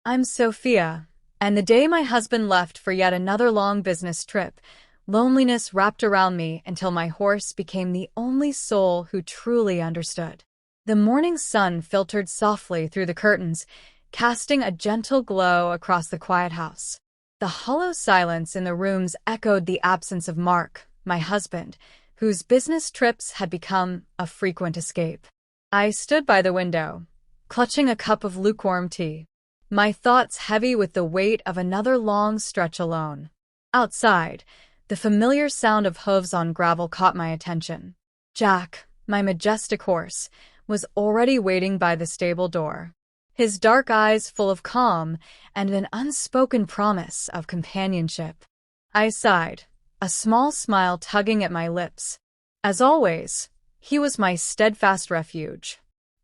I'm Sophia, and the day my husband left for yet another long business trip, loneliness wrapped around me until my horse became the only soul who truly understood. The morning sun filtered softly through the curtains, casting a gentle glow across the quiet house. The hollow silence in the rooms echoed the absence of Mark, my husband, whose business trips had become a frequent escape. I stood by the window, clutching a cup of lukewarm tea, my thoughts heavy with the weight of another long stretch alone. Outside, the familiar sound of hooves on gravel caught my attention. Jack, my majestic horse, was already waiting by the stable door, his dark eyes full of calm and an unspoken promise of companionship. I sighed, a small smile tugging at my lips. As always, he was my steadfast refuge.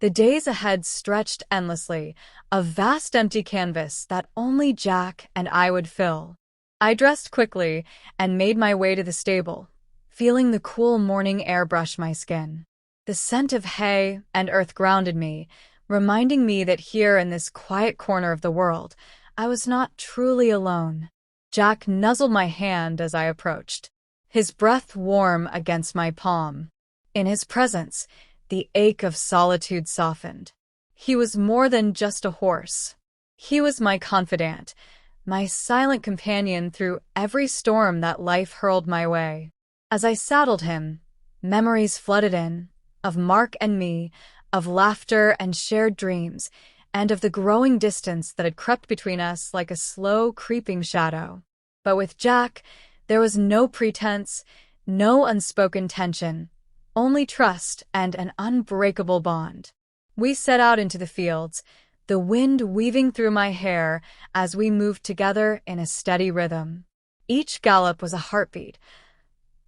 The days ahead stretched endlessly, a vast empty canvas that only Jack and I would fill. I dressed quickly and made my way to the stable, feeling the cool morning air brush my skin. The scent of hay and earth grounded me, reminding me that here in this quiet corner of the world, I was not truly alone. Jack nuzzled my hand as I approached, his breath warm against my palm. In his presence, the ache of solitude softened. He was more than just a horse. He was my confidant, my silent companion through every storm that life hurled my way. As I saddled him, memories flooded in, of Mark and me, of laughter and shared dreams, and of the growing distance that had crept between us like a slow, creeping shadow. But with Jack, there was no pretense, no unspoken tension, only trust and an unbreakable bond. We set out into the fields, the wind weaving through my hair as we moved together in a steady rhythm. Each gallop was a heartbeat,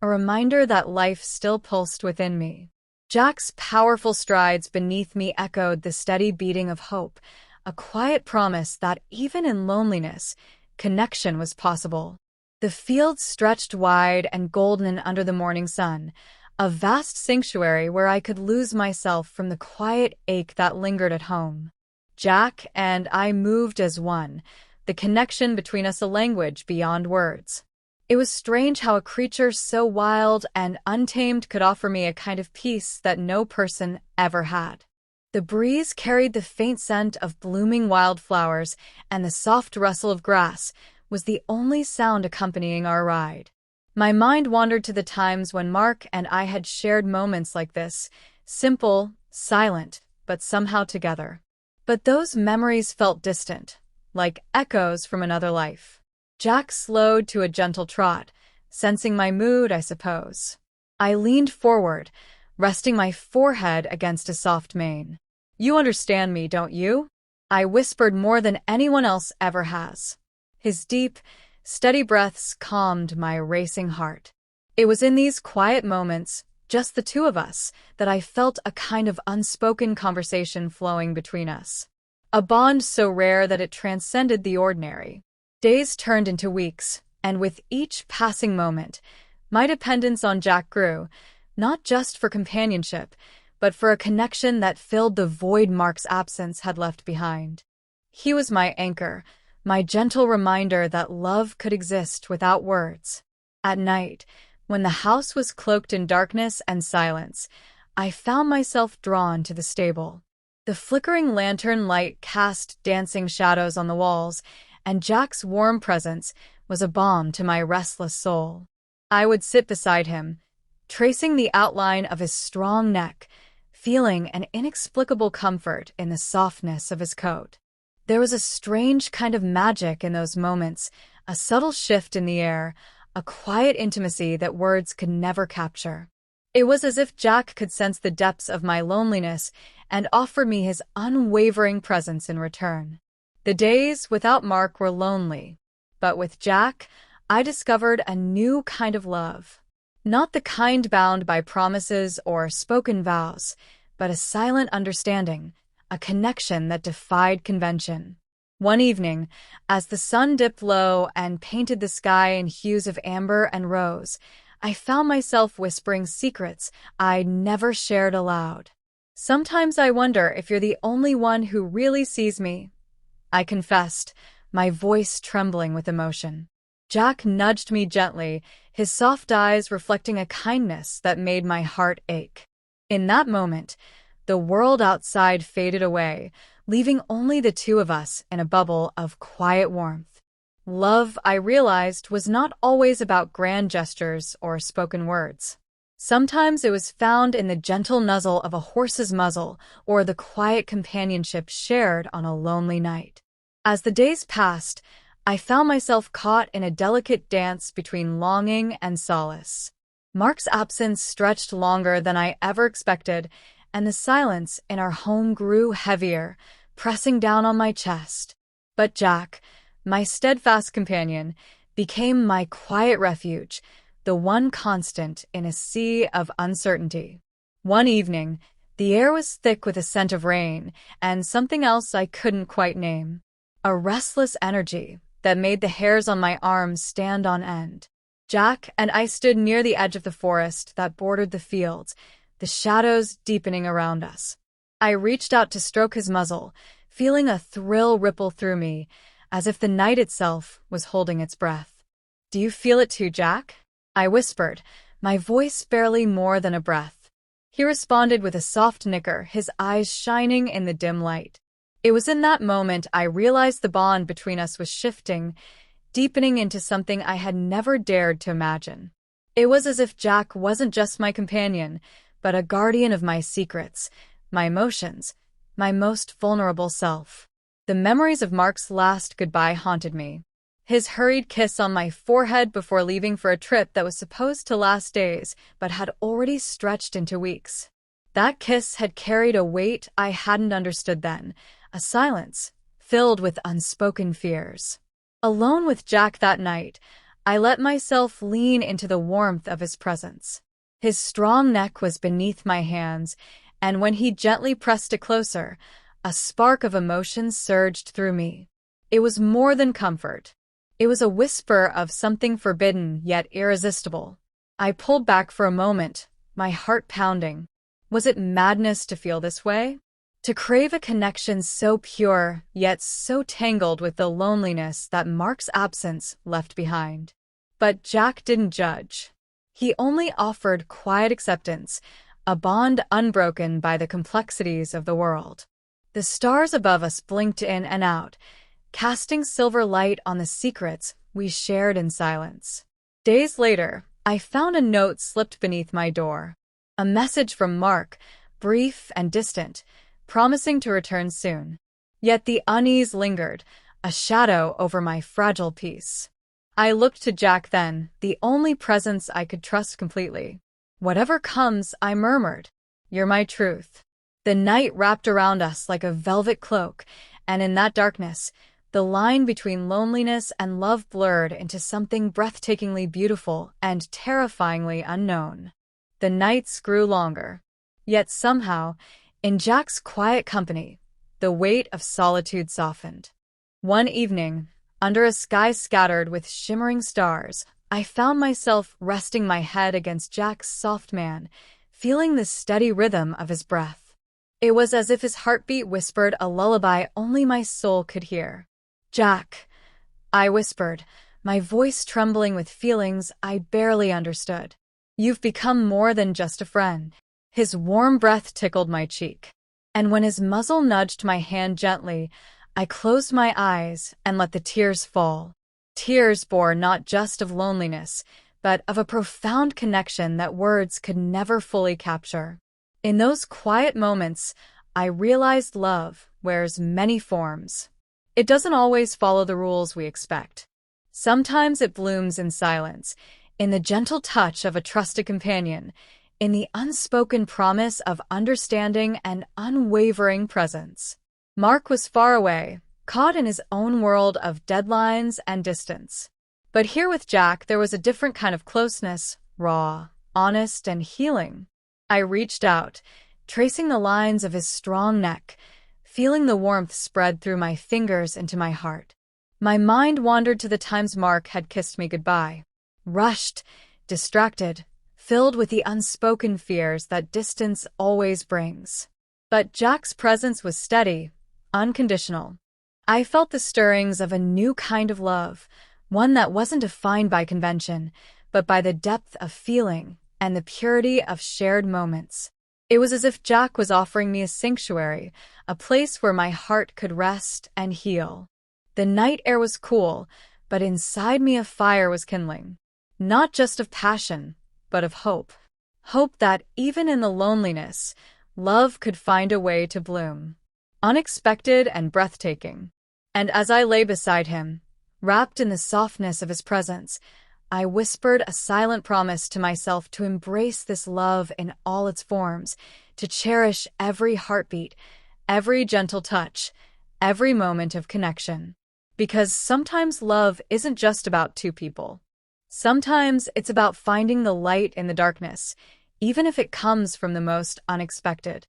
a reminder that life still pulsed within me. Jack's powerful strides beneath me echoed the steady beating of hope, a quiet promise that even in loneliness, connection was possible. The fields stretched wide and golden under the morning sun, a vast sanctuary where I could lose myself from the quiet ache that lingered at home. Jack and I moved as one, the connection between us a language beyond words. It was strange how a creature so wild and untamed could offer me a kind of peace that no person ever had. The breeze carried the faint scent of blooming wildflowers, and the soft rustle of grass was the only sound accompanying our ride. My mind wandered to the times when Mark and I had shared moments like this, simple, silent, but somehow together. But those memories felt distant, like echoes from another life. Jack slowed to a gentle trot, sensing my mood, I suppose. I leaned forward, resting my forehead against his soft mane. "You understand me, don't you?" I whispered more than anyone else ever has. His deep, steady breaths calmed my racing heart. It was in these quiet moments, just the two of us, that I felt a kind of unspoken conversation flowing between us. A bond so rare that it transcended the ordinary. Days turned into weeks, and with each passing moment, my dependence on Jack grew, not just for companionship, but for a connection that filled the void Mark's absence had left behind. He was my anchor, my gentle reminder that love could exist without words. At night, when the house was cloaked in darkness and silence, I found myself drawn to the stable. The flickering lantern light cast dancing shadows on the walls, and Jack's warm presence was a balm to my restless soul. I would sit beside him, tracing the outline of his strong neck, feeling an inexplicable comfort in the softness of his coat. There was a strange kind of magic in those moments, a subtle shift in the air, a quiet intimacy that words could never capture. It was as if Jack could sense the depths of my loneliness and offer me his unwavering presence in return. The days without Mark were lonely, but with Jack, I discovered a new kind of love. Not the kind bound by promises or spoken vows, but a silent understanding, a connection that defied convention. One evening, as the sun dipped low and painted the sky in hues of amber and rose, I found myself whispering secrets I'd never shared aloud. "Sometimes I wonder if you're the only one who really sees me," I confessed, my voice trembling with emotion. Jack nudged me gently, his soft eyes reflecting a kindness that made my heart ache. In that moment, the world outside faded away, leaving only the two of us in a bubble of quiet warmth. Love, I realized, was not always about grand gestures or spoken words. Sometimes it was found in the gentle nuzzle of a horse's muzzle or the quiet companionship shared on a lonely night. As the days passed, I found myself caught in a delicate dance between longing and solace. Mark's absence stretched longer than I ever expected, and the silence in our home grew heavier, pressing down on my chest. But Jack, my steadfast companion, became my quiet refuge, the one constant in a sea of uncertainty. One evening, the air was thick with a scent of rain and something else I couldn't quite name. A restless energy that made the hairs on my arms stand on end. Jack and I stood near the edge of the forest that bordered the fields, the shadows deepening around us. I reached out to stroke his muzzle, feeling a thrill ripple through me, as if the night itself was holding its breath. "Do you feel it too, Jack?" I whispered, my voice barely more than a breath. He responded with a soft nicker, his eyes shining in the dim light. It was in that moment I realized the bond between us was shifting, deepening into something I had never dared to imagine. It was as if Jack wasn't just my companion, but a guardian of my secrets, my emotions, my most vulnerable self. The memories of Mark's last goodbye haunted me. His hurried kiss on my forehead before leaving for a trip that was supposed to last days, but had already stretched into weeks. That kiss had carried a weight I hadn't understood then, a silence filled with unspoken fears. Alone with Jack that night, I let myself lean into the warmth of his presence. His strong neck was beneath my hands, and when he gently pressed it closer, a spark of emotion surged through me. It was more than comfort. It was a whisper of something forbidden yet irresistible. I pulled back for a moment, my heart pounding. Was it madness to feel this way? To crave a connection so pure, yet so tangled with the loneliness that Mark's absence left behind? But Jack didn't judge. He only offered quiet acceptance, a bond unbroken by the complexities of the world. The stars above us blinked in and out, casting silver light on the secrets we shared in silence. Days later, I found a note slipped beneath my door. A message from Mark, brief and distant, promising to return soon. Yet the unease lingered, a shadow over my fragile peace. I looked to Jack then, the only presence I could trust completely. "Whatever comes," I murmured, "you're my truth." The night wrapped around us like a velvet cloak, and in that darkness, the line between loneliness and love blurred into something breathtakingly beautiful and terrifyingly unknown. The nights grew longer. Yet somehow, in Jack's quiet company, the weight of solitude softened. One evening, under a sky scattered with shimmering stars, I found myself resting my head against Jack's soft mane, feeling the steady rhythm of his breath. It was as if his heartbeat whispered a lullaby only my soul could hear. "Jack," I whispered, my voice trembling with feelings I barely understood. "You've become more than just a friend." His warm breath tickled my cheek, and when his muzzle nudged my hand gently, I closed my eyes and let the tears fall. Tears born not just of loneliness, but of a profound connection that words could never fully capture. In those quiet moments, I realized love wears many forms. It doesn't always follow the rules we expect. Sometimes it blooms in silence, in the gentle touch of a trusted companion, in the unspoken promise of understanding and unwavering presence. Mark was far away, caught in his own world of deadlines and distance. But here with Jack, there was a different kind of closeness, raw, honest, and healing. I reached out, tracing the lines of his strong neck, feeling the warmth spread through my fingers into my heart. My mind wandered to the times Mark had kissed me goodbye. Rushed, distracted, filled with the unspoken fears that distance always brings. But Jack's presence was steady, unconditional. I felt the stirrings of a new kind of love, one that wasn't defined by convention, but by the depth of feeling and the purity of shared moments. It was as if Jack was offering me a sanctuary, a place where my heart could rest and heal. The night air was cool, but inside me a fire was kindling. Not just of passion, but of hope. Hope that even in the loneliness, love could find a way to bloom. Unexpected and breathtaking. And as I lay beside him, wrapped in the softness of his presence, I whispered a silent promise to myself to embrace this love in all its forms, to cherish every heartbeat, every gentle touch, every moment of connection. Because sometimes love isn't just about two people. Sometimes it's about finding the light in the darkness, even if it comes from the most unexpected.